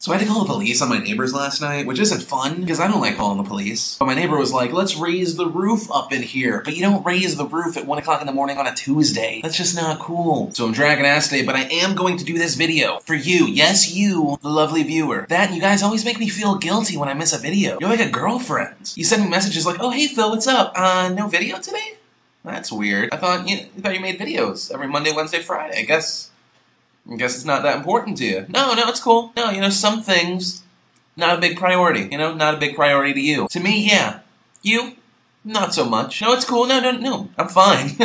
So I had to call the police on my neighbors last night, which isn't fun, because I don't like calling the police. But my neighbor was like, let's raise the roof up in here. But you don't raise the roof at 1 o'clock in the morning on a Tuesday. That's just not cool. So I'm dragging ass today, but I am going to do this video for you. Yes, you, the lovely viewer. That and you guys always make me feel guilty when I miss a video. You're like a girlfriend. You send me messages like, oh, hey Phil, what's up? No video today? That's weird. I thought you made videos every Monday, Wednesday, Friday. I guess it's not that important to you. No, it's cool. No, some things, not a big priority. Not a big priority to you. To me, yeah. You, not so much. No, it's cool. No. I'm fine.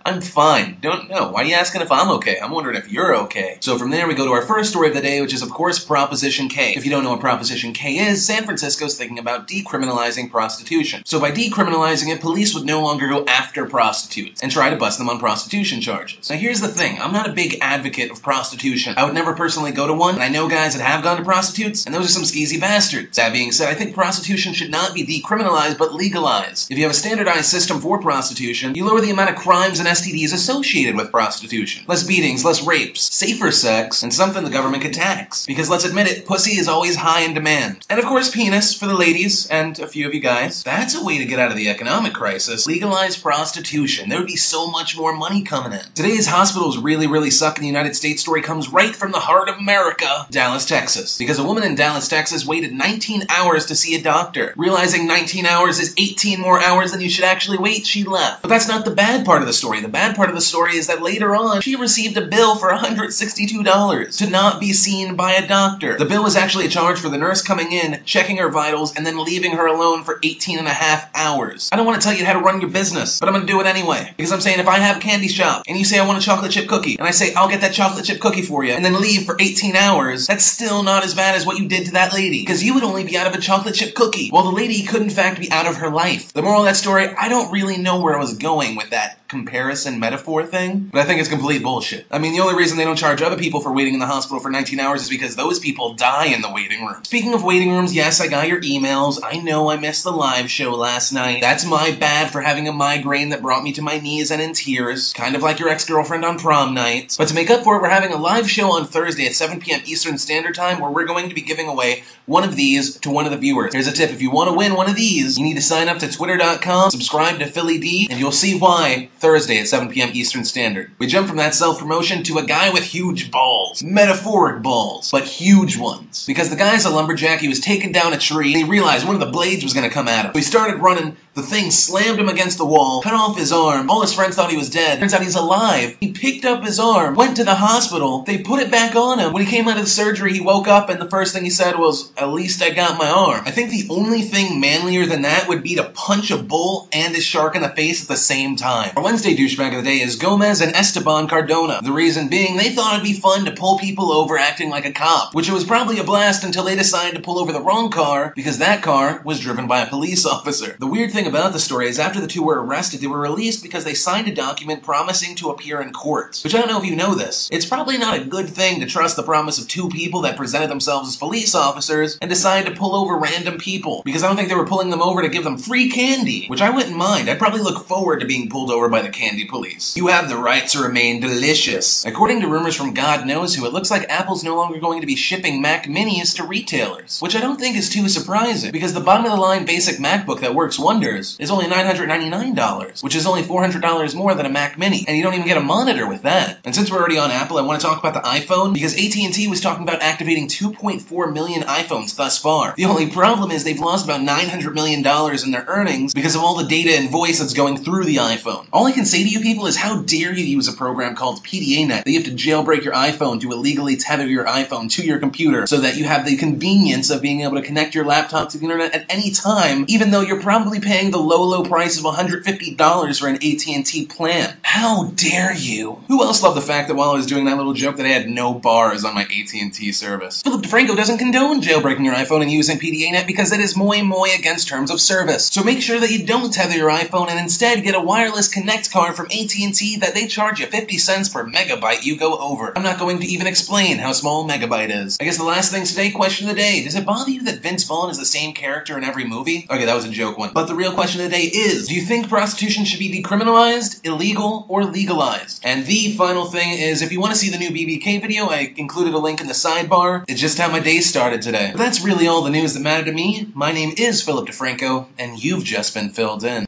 I'm fine. Why are you asking if I'm okay? I'm wondering if you're okay. So from there, we go to our first story of the day, which is, of course, Proposition K. If you don't know what Proposition K is, San Francisco's thinking about decriminalizing prostitution. So by decriminalizing it, police would no longer go after prostitutes and try to bust them on prostitution charges. Now, here's the thing. I'm not a big advocate of prostitution. I would never personally go to one, and I know guys that have gone to prostitutes, and those are some skeezy bastards. That being said, I think prostitution should not be decriminalized, but legalized. If you have a standardized system for prostitution, you lower the amount of crimes and STDs associated with prostitution. Less beatings, less rapes, safer sex, and something the government could tax. Because let's admit it, pussy is always high in demand. And of course, penis for the ladies and a few of you guys. That's a way to get out of the economic crisis. Legalize prostitution. There would be so much more money coming in. Today's hospitals really suck in the United States story comes right from the heart of America, Dallas, Texas. Because a woman in Dallas, Texas waited 19 hours to see a doctor. Realizing 19 hours is 18 more hours than you should actually wait, she left. But that's not the bad part of the story. The bad part of the story is that later on, she received a bill for $162 to not be seen by a doctor. The bill was actually a charge for the nurse coming in, checking her vitals, and then leaving her alone for 18 and a half hours. I don't want to tell you how to run your business, but I'm going to do it anyway. Because I'm saying if I have a candy shop, and you say I want a chocolate chip cookie, and I say I'll get that chocolate chip cookie for you, and then leave for 18 hours, that's still not as bad as what you did to that lady. Because you would only be out of a chocolate chip cookie, while the lady could in fact be out of her life. The moral of that story, I don't really know where I was going with that comparison metaphor thing, but I think it's complete bullshit. I mean, the only reason they don't charge other people for waiting in the hospital for 19 hours is because those people die in the waiting room. Speaking of waiting rooms, yes, I got your emails. I know I missed the live show last night. That's my bad for having a migraine that brought me to my knees and in tears, kind of like your ex-girlfriend on prom night. But to make up for it, we're having a live show on Thursday at 7 p.m. Eastern Standard Time where we're going to be giving away one of these to one of the viewers. Here's a tip. If you want to win one of these, you need to sign up to twitter.com, subscribe to Philly D, and you'll see why Thursday at 7 p.m. Eastern Standard. We jump from that self-promotion to a guy with huge balls. Metaphoric balls, but huge ones. Because the guy's a lumberjack, he was taking down a tree, and he realized one of the blades was going to come at him. So he started running, the thing slammed him against the wall, cut off his arm. All his friends thought he was dead. Turns out he's alive. He picked up his arm, went to the hospital, they put it back on him. When he came out of the surgery, he woke up, and the first thing he said was, at least I got my arm. I think the only thing manlier than that would be to punch a bull and a shark in the face at the same time. Our Wednesday douchebag of the day is Gomez and Esteban Cardona. The reason being, they thought it'd be fun to pull people over acting like a cop, which it was probably a blast until they decided to pull over the wrong car because that car was driven by a police officer. The weird thing about the story is after the two were arrested, they were released because they signed a document promising to appear in court. Which I don't know if you know this. It's probably not a good thing to trust the promise of two people that presented themselves as police officers and decided to pull over random people, because I don't think they were pulling them over to give them free candy, which I wouldn't mind. I'd probably look forward to being pulled over by the candy police. You have the right to remain delicious. According to rumors from God knows who, it looks like Apple's no longer going to be shipping Mac Minis to retailers, which I don't think is too surprising, because the bottom-of-the-line basic MacBook that works wonders is only $999, which is only $400 more than a Mac Mini, and you don't even get a monitor with that. And since we're already on Apple, I want to talk about the iPhone, because AT&T was talking about activating 2.4 million iPhones thus far. The only problem is they've lost about $900 million in their earnings because of all the data and voice that's going through the iPhone. All I can say to you people is how dare you use a program called PDA-Net that you have to jailbreak your iPhone to illegally tether your iPhone to your computer so that you have the convenience of being able to connect your laptop to the internet at any time, even though you're probably paying the low price of $150 for an AT&T plan. How dare you? Who else loved the fact that while I was doing that little joke that I had no bars on my AT&T service? Philip DeFranco doesn't condone jailbreaking your iPhone and using PDA-Net because it is moi against terms of service. So make sure that you don't tether your iPhone and instead get a wireless Connect card from AT&T that they charge you 50 cents per megabyte you go over. I'm not going to even explain how small a megabyte is. I guess the last thing today, question of the day. Does it bother you that Vince Vaughn is the same character in every movie? Okay, that was a joke one. But the real final question of the day is, do you think prostitution should be decriminalized, illegal, or legalized? And the final thing is, if you want to see the new BBK video, I included a link in the sidebar. It's just how my day started today. But that's really all the news that mattered to me. My name is Philip DeFranco, and you've just been filled in.